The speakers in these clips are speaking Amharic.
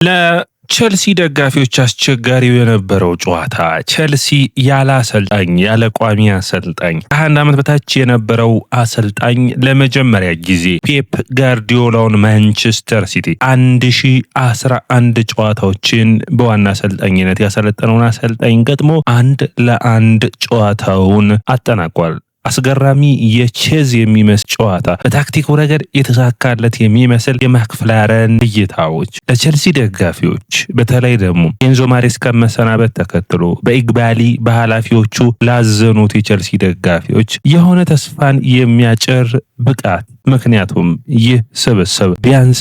ለቸልሲ ደጋፊዎች አስቸጋሪው የነበረው ጨዋታ ቸልሲ ያለ አሰልጣኝ ያለ ቋሚ አሰልጣኝ ከ21 ዓመት በታች የነበረው አሰልጣኝ ለመጀመሪያ ጊዜ ፔፕ ጋርዲዮላውን ማንቸስተር ሲቲ 1011 ጨዋታዎችን በዋና አሰልጣኝነት ያሰለጠነውን አሰልጣኝ ገጥሞ 1-1 ጨዋታውን አጠናቋል። አስገራሚ የቼዝ የሚመስል ጨዋታ በታክቲክ ረገድ የተሳካለት የሚመስል የማክፍላረን እይታዎች ለቸልሲ ደጋፊዎች በተለይ ደግሞ ኤንዞ ማሬስካ መሰናበት ተከትሎ በኢግባሊ በኃላፊዎቹ ላዘኑት የቸልሲ ደጋፊዎች የሆነ ተስፋን የሚያጭር ብቃት። ምክንያቱም ይህ ስብስብ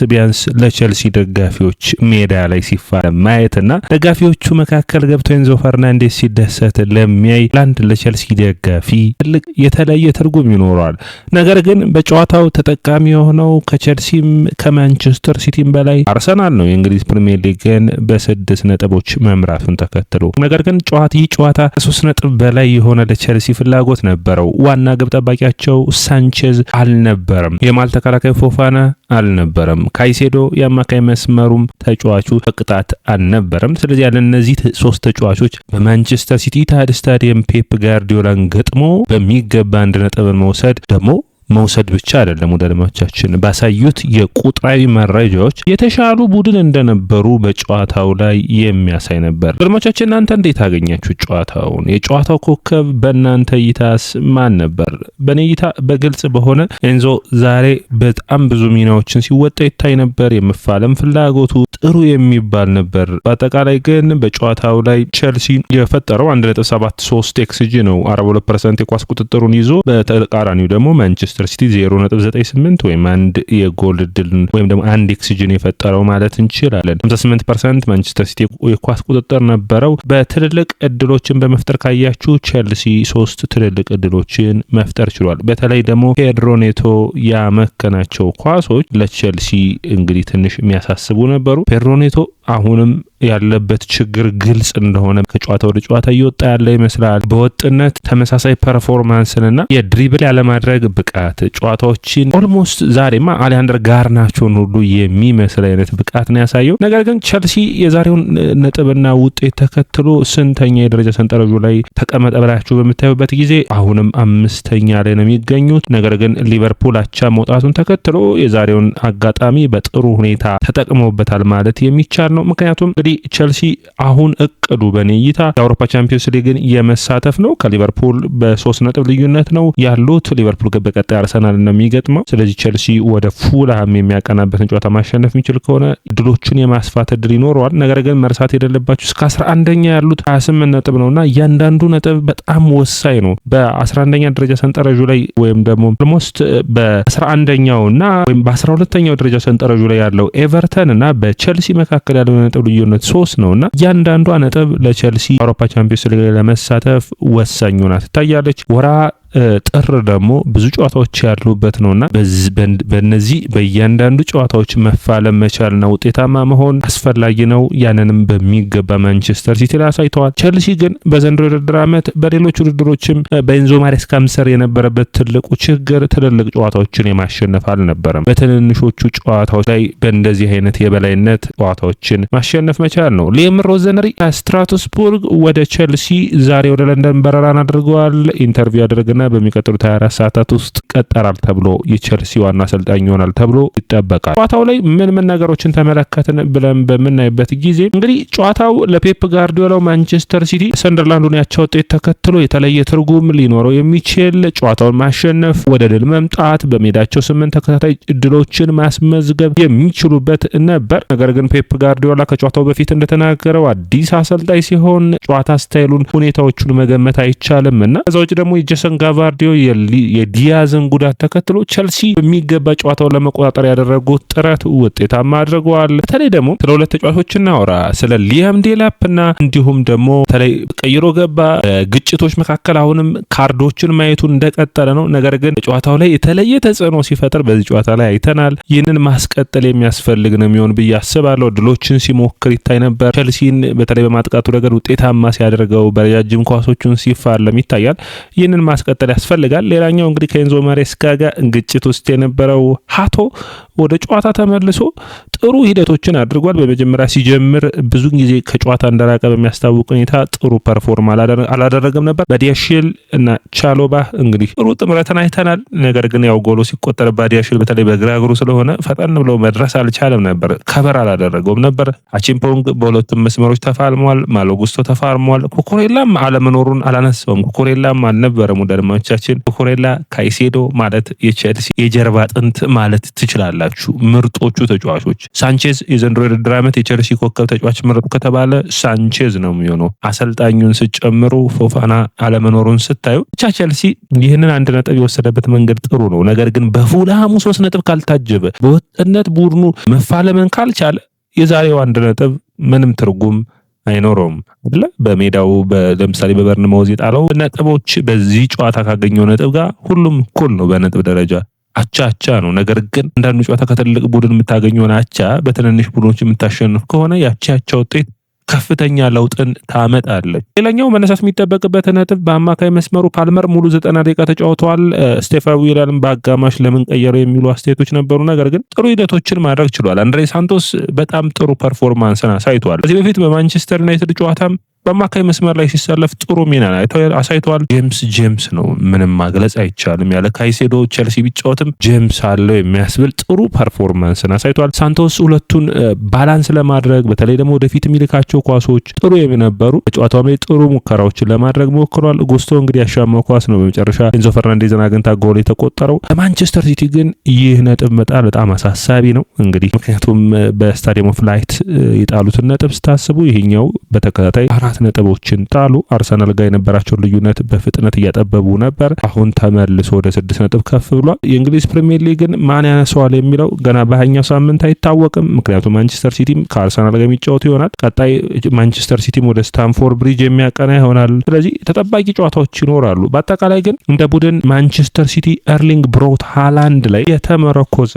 ቢያንስ ለቸልሲ ደጋፊዎች ሜዳ ላይ ሲፋለም ማየትና ደጋፊዎቹ መካከል ገብቶ ኤንዞ ፈርናንዴስ ሲደሰት ለሚያይ ለአንድ ለቸልሲ ደጋፊ ትልቅ የተለየ ትርጉም ይኖረዋል። ነገር ግን በጨዋታው ተጠቃሚ የሆነው ከቸልሲም ከማንቸስተር ሲቲም በላይ አርሰናል ነው። የእንግሊዝ ፕሪሚየር ሊግን በ6 ነጥቦች መምራቱን ተከትሎ ነገር ግን ይህ ጨዋታ ከ3 ነጥብ በላይ የሆነ ለቸልሲ ፍላጎት ነበረው። ዋና ግብ ጠባቂያቸው ሳንቼዝ አልነበረም። የማል ተከላካይ ፎፋና አልነበረም። ካይሴዶ የአማካይ መስመሩም ተጫዋቹ በቅጣት አልነበረም። ስለዚህ ያለ እነዚህ 3 ተጫዋቾች በማንቸስተር ሲቲ ኢቲሃድ ስታዲየም ፔፕ ጋርዲዮላን ገጥሞ በሚገባ 1 ነጥብን መውሰድ ብቻ አይደለም። ወዳጆቻችን ባሳዩት የቁጥራዊ መረጃዎች የተሻሉ ቡድን እንደነበሩ በጨዋታው ላይ የሚያሳይ ነበር። ወዳጆቻችን እናንተ እንዴት አገኛችሁ ጨዋታውን? የጨዋታው ኮከብ በእናንተ እይታስ ማን ነበር? በኔ እይታ በግልጽ በሆነ ኤንዞ ዛሬ በጣም ብዙ ሚናዎችን ሲወጣ ይታይ ነበር። የመፋለም ፍላጎቱ ጥሩ የሚባል ነበር። በአጠቃላይ ግን በጨዋታው ላይ ቸልሲ የፈጠረው 1.73 ኤክስጂ ነው። 42% የኳስ ቁጥጥሩን ይዞ በተቃራኒው ደግሞ ማንቸስተር ሲቲ 0.98 ወይም አንድ የጎል ድል ወይም ደግሞ አንድ ኤክስጂን የፈጠረው ማለት እንችላለን። 58% ማንቸስተር ሲቲ የኳስ ቁጥጥር ነበረው። በትልልቅ እድሎችን በመፍጠር ካያችሁ ቸልሲ 3 ትልልቅ እድሎችን መፍጠር ችሏል። በተለይ ደግሞ ፔድሮ ኔቶ ያመከናቸው ኳሶች ለቸልሲ እንግዲህ ትንሽ የሚያሳስቡ ነበሩ። ፔድሮ ኔቶ አሁንም ያለበት ችግር ግልጽ እንደሆነ ከጨዋታ ወደ ጨዋታ እየወጣ ያለ ይመስላል። በወጥነት ተመሳሳይ ፐርፎርማንስንና የድሪብል ያለማድረግ ብቃት ጨዋታዎችን ኦልሞስት ዛሬማ አሌሃንድሮ ጋርናቾን ሁሉ የሚመስል አይነት ብቃት ነው ያሳየው። ነገር ግን ቸልሲ የዛሬውን ነጥብና ውጤት ተከትሎ ስንተኛ የደረጃ ሰንጠረዡ ላይ ተቀመጠ ብላችሁ በምታዩበት ጊዜ አሁንም 5ኛ ላይ ነው የሚገኙት። ነገር ግን ሊቨርፑል አቻ መውጣቱን ተከትሎ የዛሬውን አጋጣሚ በጥሩ ሁኔታ ተጠቅመውበታል ማለት የሚቻል ነው። ምክንያቱም እንግዲህ ቸልሲ አሁን እቅዱ በኔ እይታ የአውሮፓ ቻምፒዮንስ ሊግን የመሳተፍ ነው። ከሊቨርፑል በ3 ነጥብ ልዩነት ነው ያሉት። ሊቨርፑል በቀጣይ አርሰናል ነው የሚገጥመው። ስለዚህ ቸልሲ ወደ ፉልሃም የሚያቀናበትን ጨዋታ ማሸነፍ የሚችል ከሆነ ድሎቹን የማስፋት እድል ይኖረዋል። ነገር ግን መርሳት የሌለባችሁ እስከ 11ኛ ያሉት 28 ነጥብ ነውና እያንዳንዱ ነጥብ በጣም ወሳኝ ነው። በ11ኛ ደረጃ ሰንጠረዡ ላይ ወይም ደግሞ ኦልሞስት በ11ኛውና ወይም በ12ኛው ደረጃ ሰንጠረዡ ላይ ያለው ኤቨርተን እና በቸልሲ መካከል ያለው ነጥብ ልዩነት 3 ነውና እያንዳንዷ ነጥብ ለቸልሲ አውሮፓ ቻምፒዮንስ ሊግ ለመሳተፍ ወሳኝ ሆና ትታያለች። ጥር ደግሞ ብዙ ጨዋታዎች ያሉበት ነውና በእነዚህ በእያንዳንዱ ጨዋታዎች መፋለም መቻልና ውጤታማ መሆን አስፈላጊ ነው። ያንንም በሚገባ ማንቸስተር ሲቲ ላይ አሳይተዋል። ቸልሲ ግን በዘንድሮ የውድድር ዓመት በሌሎች ውድድሮችም በኤንዞ ማሬስካ ስር የነበረበት ትልቁ ችግር ትልልቅ ጨዋታዎችን የማሸነፍ አልነበረም። በትንንሾቹ ጨዋታዎች ላይ በእንደዚህ አይነት የበላይነት ጨዋታዎችን ማሸነፍ መቻል ነው። ሊያም ሮዘነሪ ከስትራስቡርግ ወደ ቸልሲ ዛሬ ወደ ለንደን በረራን አድርገዋል። ኢንተርቪው አድርገና በሚቀጥሉት 24 ሰዓታት ውስጥ ቀጠራል ተብሎ የቸልሲ ዋና አሰልጣኝ ይሆናል ተብሎ ይጠበቃል። ጨዋታው ላይ ምን ነገሮችን ተመለከትን ብለን በምናይበት ጊዜ እንግዲህ ጨዋታው ለፔፕ ጋርዲዮላው ማንቸስተር ሲቲ ሰንደርላንዱን ያቻ ውጤት ተከትሎ የተለየ ትርጉም ሊኖረው የሚችል ጨዋታውን ማሸነፍ፣ ወደ ድል መምጣት፣ በሜዳቸው 8 ተከታታይ እድሎችን ማስመዝገብ የሚችሉበት ነበር። ነገር ግን ፔፕ ጋርዲዮላ ከጨዋታው በፊት እንደተናገረው አዲስ አሰልጣኝ ሲሆን ጨዋታ ስታይሉን፣ ሁኔታዎቹን መገመት አይቻልም እና ከዛ ውጭ ደግሞ የጄሰን ጋቫርዲዮ የዲያዝን ጉዳት ተከትሎ ቸልሲ በሚገባ ጨዋታውን ለመቆጣጠር ያደረጉት ጥረት ውጤታማ አድርገዋል። በተለይ ደግሞ ስለ 2 ተጫዋቾች እናወራ፣ ስለ ሊያም ዴላፕና እንዲሁም ደግሞ በተለይ ቀይሮ ገባ ግጭቶች መካከል አሁንም ካርዶችን ማየቱ እንደቀጠለ ነው። ነገር ግን ጨዋታው ላይ የተለየ ተጽዕኖ ሲፈጥር በዚህ ጨዋታ ላይ አይተናል። ይህንን ማስቀጠል የሚያስፈልግ ነው የሚሆን ብዬ አስባለሁ። ድሎችን ሲሞክር ይታይ ነበር። ቸልሲን በተለይ በማጥቃቱ ረገድ ውጤታማ ሲያደርገው በረጃጅም ኳሶቹን ሲፋለም ይታያል። ይህንን ማስቀጠል ያስፈልጋል። ሌላኛው እንግዲህ ከኤንዞ ማሬስካ ጋር ግጭት ውስጥ የነበረው ሃቶ ወደ ጨዋታ ተመልሶ ጥሩ ሂደቶችን አድርጓል። በመጀመሪያ ሲጀምር ብዙ ጊዜ ከጨዋታ እንደራቀ በሚያስታውቅ ሁኔታ ጥሩ ፐርፎርም አላደረገም ነበር። ባዲያሽል እና ቻሎባህ እንግዲህ ጥሩ ጥምረትን አይተናል። ነገር ግን ያው ጎሎ ሲቆጠር ባዲያሽል በተለይ በግራ እግሩ ስለሆነ ፈጠን ብሎ መድረስ አልቻለም ነበር፣ ከበር አላደረገውም ነበር። አቺምፖንግ በሁለቱም መስመሮች ተፋልሟል። ማሎጉስቶ ተፋልሟል። ኩኩሬላም አለመኖሩን አላነሳውም። ኩኩሬላም አልነበረም። ወደ አድማጮቻችን ኩኩሬላ ካይሴዶ ማለት የቼልሲ የጀርባ አጥንት ማለት ትችላላችሁ። ምርጦቹ ተጫዋቾች ሳንቼዝ የዘንድሮ የውድድር ዓመት የቼልሲ ኮከብ ተጫዋች ምረጡ ከተባለ ሳንቼዝ ነው የሚሆነው። አሰልጣኙን ስጨምሩ ፎፋና አለመኖሩን ስታዩ ብቻ ቼልሲ ይህንን 1 ነጥብ የወሰደበት መንገድ ጥሩ ነው። ነገር ግን በፉልሃሙ 3 ነጥብ ካልታጀበ በወጥነት ቡድኑ መፋለመን ካልቻለ የዛሬው 1 ነጥብ ምንም ትርጉም አይኖረውም አይደለ? በሜዳው ለምሳሌ በበርንማውዝ የጣለው ነጥቦች በዚህ ጨዋታ ካገኘው ነጥብ ጋር ሁሉም እኩል ነው በነጥብ ደረጃ አቻ ነው። ነገር ግን አንዳንዱ ጨዋታ ከትልቅ ቡድን የምታገኘውን አቻ በትንንሽ ቡድኖች የምታሸንፍ ከሆነ ያቺ አቻ ውጤት ከፍተኛ ለውጥን ታመጣለች። ሌላኛው መነሳት የሚጠበቅበት ነጥብ በአማካይ መስመሩ ፓልመር ሙሉ 90 ደቂቃ ተጫውተዋል። ስቴፋን ዊሊያን በአጋማሽ ለምን ቀየረው የሚሉ አስተያየቶች ነበሩ። ነገር ግን ጥሩ ሂደቶችን ማድረግ ችሏል። አንድሬ ሳንቶስ በጣም ጥሩ ፐርፎርማንስን አሳይቷል። ከዚህ በፊት በማንቸስተር ዩናይትድ ጨዋታም በአማካይ መስመር ላይ ሲሰለፍ ጥሩ ሚና አሳይተዋል። ጄምስ ነው ምንም ማግለጽ አይቻልም። ያለ ካይሴዶ ቼልሲ ቢጫወትም ጄምስ አለው የሚያስብል ጥሩ ፐርፎርማንስን አሳይቷል። ሳንቶስ ሁለቱን ባላንስ ለማድረግ በተለይ ደግሞ ወደፊት የሚልካቸው ኳሶች ጥሩ የሚነበሩ በጨዋታው ላይ ጥሩ ሙከራዎችን ለማድረግ ሞክሯል። ጉስቶ እንግዲህ ያሻማው ኳስ ነው በመጨረሻ ኤንዞ ፈርናንዴዝን አግኝታ ጎል የተቆጠረው። ለማንቸስተር ሲቲ ግን ይህ ነጥብ መጣል በጣም አሳሳቢ ነው። እንግዲህ ምክንያቱም በስታዲየም ኦፍ ላይት የጣሉትን ነጥብ ስታስቡ ይሄኛው በተከታታይ 4 ነጥቦችን ጣሉ። አርሰናል ጋር የነበራቸውን ልዩነት በፍጥነት እያጠበቡ ነበር። አሁን ተመልሶ ወደ 6 ነጥብ ከፍ ብሏል። የእንግሊዝ ፕሪሚየር ሊግን ማን ያነሳዋል የሚለው ገና በ20ኛው ሳምንት አይታወቅም። ምክንያቱም ማንቸስተር ሲቲም ከአርሰናል ጋር የሚጫወቱ ይሆናል። ቀጣይ ማንቸስተር ሲቲም ወደ ስታንፎርድ ብሪጅ የሚያቀና ይሆናል። ስለዚህ ተጠባቂ ጨዋታዎች ይኖራሉ። በአጠቃላይ ግን እንደ ቡድን ማንቸስተር ሲቲ ኤርሊንግ ብሮት ሃላንድ ላይ የተመረኮዘ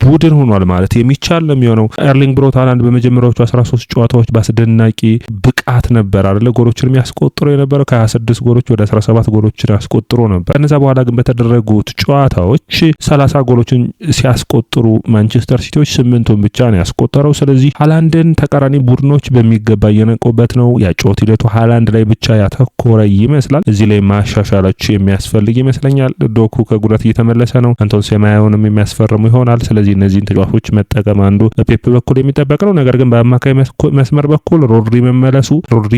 ቡድን ሆኗል ማለት የሚቻል ነው የሚሆነው። ኤርሊንግ ብሮት ሃላንድ በመጀመሪያዎቹ 13 ጨዋታዎች በአስደናቂ ብቃት ነበር አይደለ ጎሎችን የሚያስቆጥሩ የነበረው ከ26 ጎሎች ወደ 17 ጎሎችን ያስቆጥሩ ነበር። ከነዛ በኋላ ግን በተደረጉት ጨዋታዎች 30 ጎሎችን ሲያስቆጥሩ ማንቸስተር ሲቲዎች 8ቱን ብቻ ነው ያስቆጠረው። ስለዚህ ሃላንድን ተቃራኒ ቡድኖች በሚገባ እየነቁበት ነው። ያጨዋታ ሂደቱ ሃላንድ ላይ ብቻ ያተኮረ ይመስላል። እዚህ ላይ ማሻሻሎች የሚያስፈልግ ይመስለኛል። ዶኩ ከጉዳት እየተመለሰ ነው። አንቶን ሴማዮንም የሚያስፈርሙ ይሆናል። ስለዚህ እነዚህን ተጫዋቾች መጠቀም አንዱ በፔፕ በኩል የሚጠበቅ ነው። ነገር ግን በአማካይ መስመር በኩል ሮድሪ መመለሱ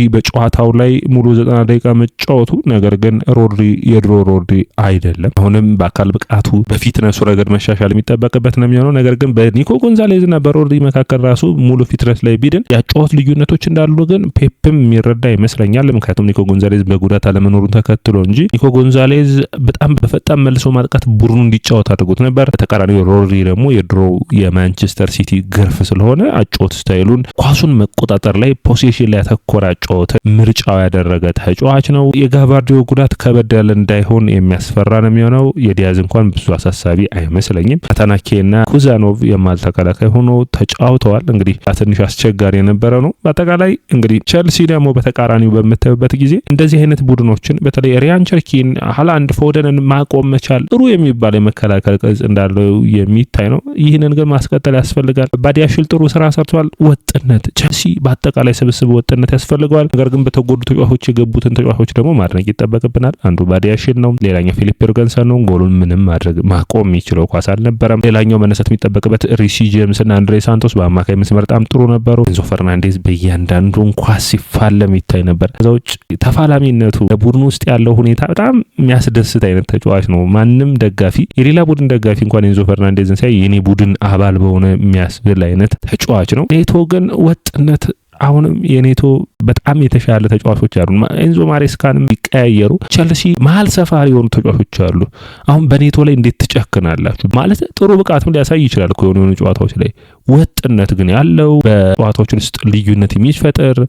በጨዋታው ላይ ሙሉ 90 ደቂቃ መጫወቱ ነገር ግን ሮድሪ የድሮ ሮድሪ አይደለም። አሁንም በአካል ብቃቱ በፊትነሱ ረገድ መሻሻል የሚጠበቅበት ነው የሚሆነው። ነገር ግን በኒኮ ጎንዛሌዝ እና በሮድሪ መካከል ራሱ ሙሉ ፊትነስ ላይ ቢድን ያጨዋት ልዩነቶች እንዳሉ ግን ፔፕም የሚረዳ ይመስለኛል። ምክንያቱም ኒኮ ጎንዛሌዝ በጉዳት አለመኖሩን ተከትሎ እንጂ ኒኮ ጎንዛሌዝ በጣም በፈጣን መልሶ ማጥቃት ቡድኑ እንዲጫወት አድርጎት ነበር። በተቃራኒው ሮድሪ ደግሞ የድሮ የማንቸስተር ሲቲ ግርፍ ስለሆነ አጨዋት ስታይሉን ኳሱን መቆጣጠር ላይ ፖሴሽን ላይ ያተኮረ አጨዋወት ምርጫው ያደረገ ተጫዋች ነው። የጋቫርዲዮ ጉዳት ከበድ ያለ እንዳይሆን የሚያስፈራ ነው የሚሆነው። የዲያዝ እንኳን ብዙ አሳሳቢ አይመስለኝም። አታናኬና ኩዛኖቭ የማል ተከላካይ ሆኖ ተጫውተዋል። እንግዲህ ትንሽ አስቸጋሪ የነበረ ነው። በአጠቃላይ እንግዲህ ቼልሲ ደግሞ በተቃራኒው በምታዩበት ጊዜ እንደዚህ አይነት ቡድኖችን በተለይ ሪያን ቸርኪን፣ ሃላንድ፣ ፎደንን ማቆም መቻል ጥሩ የሚባል የመከላከል ቅርጽ እንዳለው የሚታይ ነው። ይህንን ግን ማስቀጠል ያስፈልጋል። ባዲያሽል ጥሩ ስራ ሰርቷል። ወጥነት ቼልሲ በአጠቃላይ ስብስብ ወጥነት ያስፈልገዋል። ነገር ግን በተጎዱ ተጫዋቾች የገቡትን ተጫዋቾች ደግሞ ማድነቅ ይጠበቅብናል። አንዱ ባዲያሽል ነው። ሌላኛው ፊሊፕ ዮርገንሰን ነው። ጎሉን ምንም ማቆም የሚችለው ኳስ አልነበረም። ሌላኛው መነሳት የሚጠበቅበት ሪሲ ጄምስ እና አንድሬ ሳንቶስ በአማካይ መስመር በጣም ጥሩ ነበሩ። ኤንዞ ፈርናንዴዝ በእያንዳንዱ ኳስ ሲፋለም ይታይ ነበር። ከዛ ውጭ ተፋላሚነቱ ለቡድኑ ውስጥ ያለው ሁኔታ በጣም የሚያስደስት አይነት ተጫዋች ነው። ማንም ደጋፊ የሌላ ቡድን ደጋፊ እንኳን ኤንዞ ፈርናንዴዝን ሲያይ የኔ ቡድን አባል በሆነ የሚያስብል አይነት ተጫዋች ነው። ኔቶ ግን ወጥነት አሁንም የኔቶ በጣም የተሻለ ተጫዋቾች አሉ። ኤንዞ ማሬስካንም ቢቀያየሩ ቸልሲ መሀል ሰፋሪ የሆኑ ተጫዋቾች አሉ። አሁን በኔቶ ላይ እንዴት ትጨክናላችሁ? ማለት ጥሩ ብቃትም ሊያሳይ ይችላል የሆኑ ጨዋታዎች ላይ ወጥነት ግን ያለው በጨዋታዎች ውስጥ ልዩነት የሚፈጥር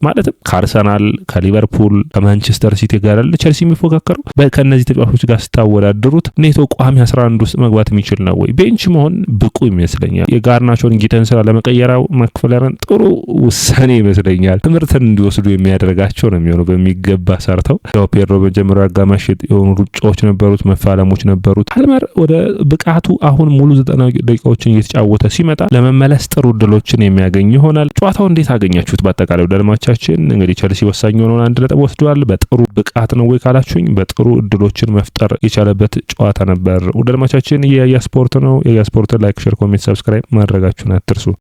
ማለትም ከአርሰናል፣ ከሊቨርፑል፣ ከማንቸስተር ሲቲ ጋር ያለ ቸልሲ የሚፎካከረው ከነዚህ ተጫዋቾች ጋር ስታወዳድሩት ኔቶ ቋሚ 11 ውስጥ መግባት የሚችል ነው ወይ? ቤንች መሆን ብቁ ይመስለኛል። የጋርናቾን ጊተን ስራ ለመቀየራው መክፈለርን ጥሩ ውሳኔ ይመስለኛል። ትምህርትን እንዲወስዱ የሚያደርጋቸው ነው የሚሆነው። በሚገባ ሰርተው ያው ፔድሮ በመጀመሪያው አጋማሽ የሆኑ ሩጫዎች ነበሩት፣ መፋለሞች ነበሩት። ፓልመር ወደ ብቃቱ አሁን ሙሉ 90 ደቂቃዎችን እየተጫወተ ሲመጣ ለመመለስ ጥሩ እድሎችን የሚያገኝ ይሆናል። ጨዋታው እንዴት አገኛችሁት? በአጠቃላይ ወደ አድማቻችን እንግዲህ ቸልሲ ወሳኝ የሆነውን 1 ነጥብ ወስዷል። በጥሩ ብቃት ነው ወይ ካላችሁኝ በጥሩ እድሎችን መፍጠር የቻለበት ጨዋታ ነበር። ወደ አድማቻችን የያ ስፖርት ነው። የያ ስፖርት ላይክ፣ ሼር፣ ኮሜንት፣ ሰብስክራይብ ማድረጋችሁን አትርሱ።